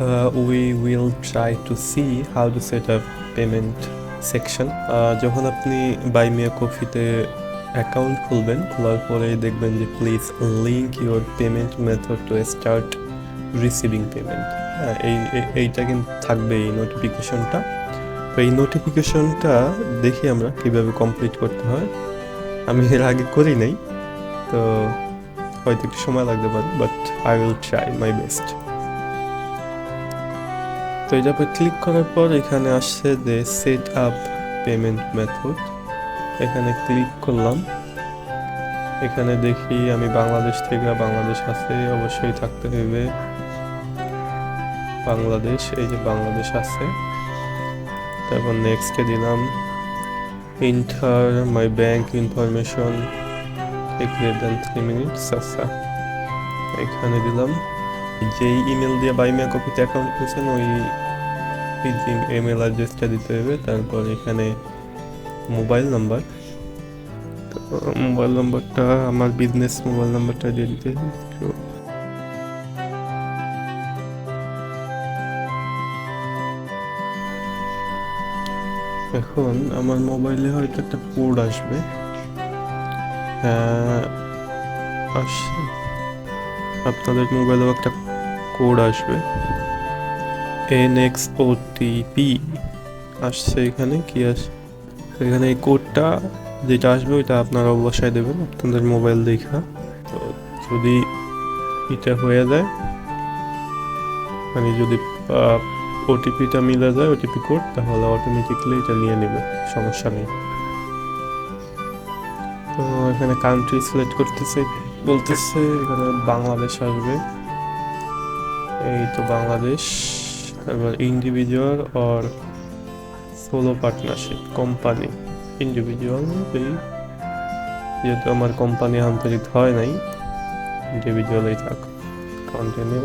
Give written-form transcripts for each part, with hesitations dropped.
we will try to see how to set up payment section. যখন আপনি by me আ কফিতে account খুলবেন, খোলার পরে দেখবেন যে please link your payment method to start receiving payment. এইটা কিন্তু থাকবে এই নোটিফিকেশনটা। তো এই নোটিফিকেশনটা দেখি আমরা কীভাবে কমপ্লিট করতে হয়। আমি এর আগে করি নাই, তো হয়তো একটু সময় লাগতে পারে, but I will try my best. তো এটা পর ক্লিক করার পর এখানে আসছে যে সেট আপ পেমেন্ট মেথড। এখানে ক্লিক করলাম। এখানে দেখি আমি বাংলাদেশ থেকে, বাংলাদেশ আছে, অবশ্যই থাকতে হবে বাংলাদেশ। এই যে বাংলাদেশ আছে। তারপর নেক্সটে দিলাম এন্টার মাই bank information greater than 3 minutes. আচ্ছা, এখানে দিলাম যেই ইমেল দিয়ে বাই মি আ কফিতে অ্যাকাউন্ট খুলছেন ওই ইমেল অ্যাড্রেসটা দিতে হবে। তারপর এখানে মোবাইল নাম্বারটা আমার বিজনেস মোবাইল নাম্বারটা দিয়ে দিতে হবে। এখন আমার মোবাইলে হয়তো একটা কোড আসবে। হ্যাঁ, আসছে। আপনাদের মোবাইলেও একটা কোড আসবে, NXOTP আসছে। এখানে কি আসছে? এখানে এই কোডটা যেটা আসবে ওইটা আপনারা অবশ্যই দেবেন আপনাদের মোবাইল দেখা। তো যদি এটা হয়ে যায়, মানে যদি ওটিপিটা মিলে যায়, ওটিপি কোড, তাহলে অটোমেটিকলি এটা নিয়ে নেবে, সমস্যা নেই। তো এখানে কান্ট্রি সিলেক্ট করতেছে, বলতেছে এখানে বাংলাদেশ আসবে। এই তো বাংলাদেশ। তারপর individual or solo partnership, company individual. যেহেতু আমার কোম্পানি আন্তরিক হয় নাই, ইন্ডিভিজুয়ালই থাক। কন্টিনিউ।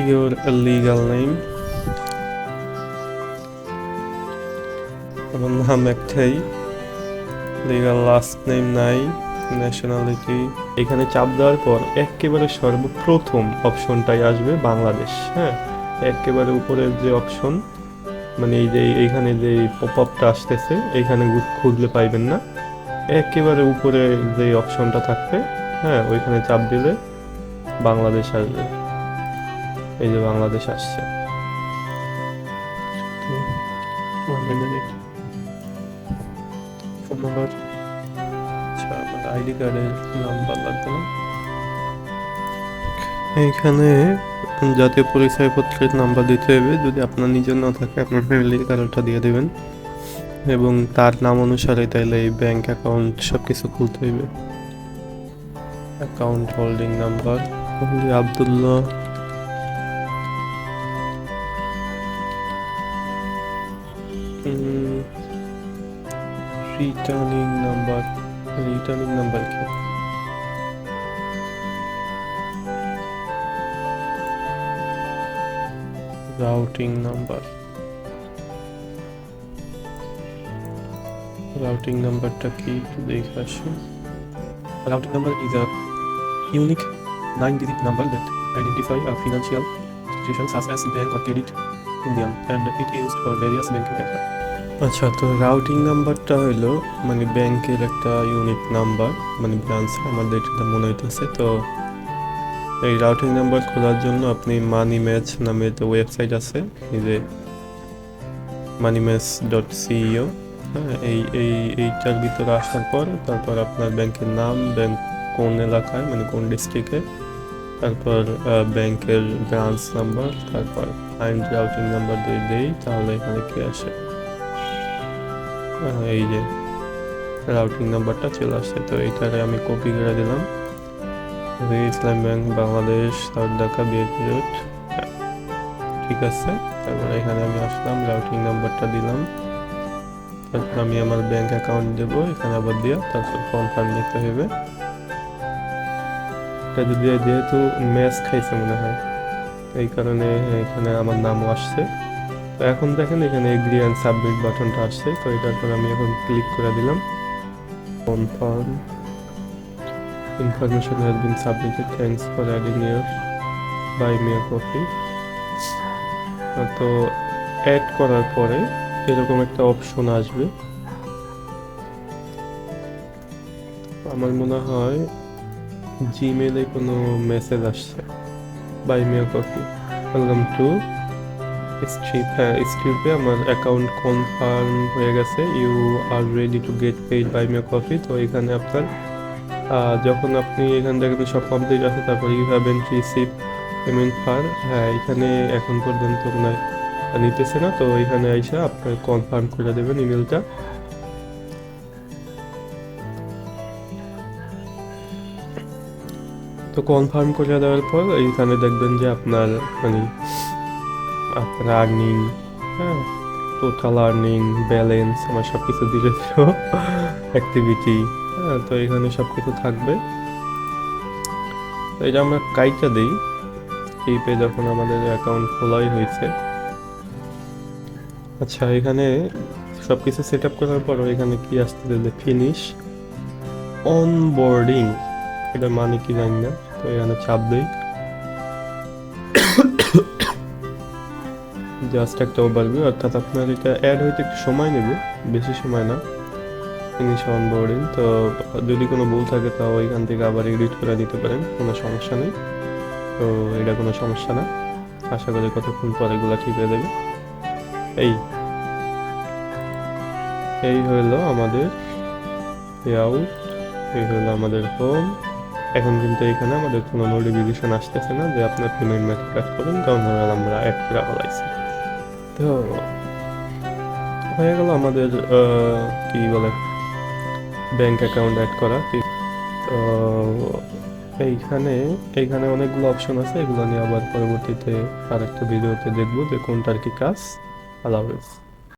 ইউর লিগাল নেম, আমার নাম একটাই, লিগাল লাস্ট নেম নাই, ন্যাশনালিটি। এখানে চাপ দেওয়ার পর একেবারে সর্বপ্রথম অপশনটাই আসবে বাংলাদেশ। হ্যাঁ, একেবারে উপরের যে অপশন, মানে এই যে এইখানে যে পপ আপটা আসতেছে, এইখানে খুঁজলে পাইবেন না। একেবারে উপরে যে অপশনটা থাকবে, হ্যাঁ, ওইখানে চাপ দিলে বাংলাদেশ আসবে। এই যে বাংলাদেশ আসছে। ফোন নাম্বার, আচ্ছা, আমার আইডি কার্ডের নাম্বার লাগবে না। এইখানে জাতীয় পরিচয়পত্রের নাম্বার দিতে হবে। যদি আপনার নিজের না থাকে আপনার ফ্যামিলির কারোটা দিয়ে দেবেন, এবং তার নাম অনুসারে তাইলে এই ব্যাংক অ্যাকাউন্ট সব কিছু খুলতে হইবে। Account holding number Abdullah, returning number কি? রাউটিং নাম্বারটা কি একটু দেখে আসি। Routing number is a unique 9-digit number that identify a financial institution such as bank or credit union and it is used for various banking activities. আচ্ছা, তো routing নাম্বারটা হলো মানে ব্যাংকের একটা ইউনিক নাম্বার, মানে ব্রাঞ্চ আমাদের এটা মনে হইতেছে। তো এই রাউটিং নাম্বার খোলার জন্য আপনি মানি ম্যাচ নামে একটা ওয়েবসাইট আছে, এই যে moneymatch.co। হ্যাঁ, এইটার ভিতরে আসার পর তারপর আপনার ব্যাংকের নাম, ব্যাংক কোন এলাকায়, মানে কোন ডিস্ট্রিক্টে, তারপর ব্যাংকের ব্রাঞ্চ নাম্বার, তারপর ফাইন্ড রাউটিং নাম্বার যদি দেই তাহলে এখানে কি আসে, এই যে রাউটিং নাম্বারটা চলে আসছে। তো এইটারে আমি কপি করে দিলাম। Islam bank Bangladesh, south Dhaka, BAP road, ঠিক আছে। তারপর এখানে আমি আসলাম, রাউটিং নাম্বারটা দিলাম, তারপর আমি আমার ব্যাংক অ্যাকাউন্ট দেবো, এখানে আবার দিয়া তারপর কনফার্ম দিতে হবে। এটা যদি যেহেতু ম্যাচ খাইছে মনে হয়, এই কারণে এখানে আমার নামও আসছে। তো এখন দেখেন এখানে এগ্রি অ্যান্ড সাবমিট বাটনটা আসছে। তো এটার পর আমি এখন ক্লিক করে দিলাম confirm. Information has been submitted, thanks for adding your buy me a coffee. তো অ্যাড করার পরে এরকম একটা অপশন আসবে। আমার মনে হয় জিমেলে কোনো মেসেজ আসছে, buy me a coffee, welcome to Stripe. হ্যাঁ, স্ট্রিপে আমার অ্যাকাউন্ট কনফার্ম হয়ে গেছে, you are ready to get paid buy me a coffee. তো এখানে আপনার যখন আপনি এখান থেকে সব কমপ্লিট আছে, তারপর you haven't receive payment far. হ্যাঁ, এখানে এখন পর্যন্ত মনে হয় নিতেছে না, তো এখানে আইসা আপনার কনফার্ম করে দেবেন ইমেলটা। তো কনফার্ম করে দেওয়ার পর এইখানে দেখবেন যে আপনার মানে আপনার আর্নিং, হ্যাঁ, টোটাল আর্নিং, ব্যালেন্স, আমার সব কিছু দিয়ে দিল, অ্যাক্টিভিটি, হ্যাঁ, তো এখানে সব কিছু থাকবে। তো এটা আমরা কাইটা দিই এই পে যখন আমাদের অ্যাকাউন্ট খোলাই হয়েছে। আচ্ছা, এখানে সব কিছু সেট আপ করার পর এখানে কি আসতে দিলে ফিনিশ অনবোর্ডিং, এটা মানে কি জানি না, তো এখানে চাপ দিই। জাস্ট একটা ওভারভিউ, অর্থাৎ আপনার এটা অ্যাড হইতে একটু সময় নেবে, বেশি সময় না। ফিনিশ অনবোর্ডিং, তো যদি কোনো ভুল থাকে তাও এখান থেকে আবার এডিট করে দিতে পারেন, কোনো সমস্যা নেই। তো এটা কোনো সমস্যা না, আশা করি কতক্ষণ পর এগুলো ঠিক হয়ে যাবে। এই এই হলো আমাদের আউট, এই হলো আমাদের হোম। এখন কিন্তু এখানে আমাদের কোনো নোটিফিকেশন আসতেছে না যে আপনার পেমেন্ট মেথড অ্যাড করুন, কারণ আমরা অ্যাড করে ফেলাইছি। তো হয়ে গেল আমাদের কি বলে ব্যাংক অ্যাকাউন্ট অ্যাড করা। তো এইখানে এইখানে অনেকগুলো অপশন আছে, এগুলো নিয়ে আবার পরবর্তীতে আরেকটা ভিডিওতে দেখবো যে কোনটার কি কাজ। আল্লাহ হাফেজ।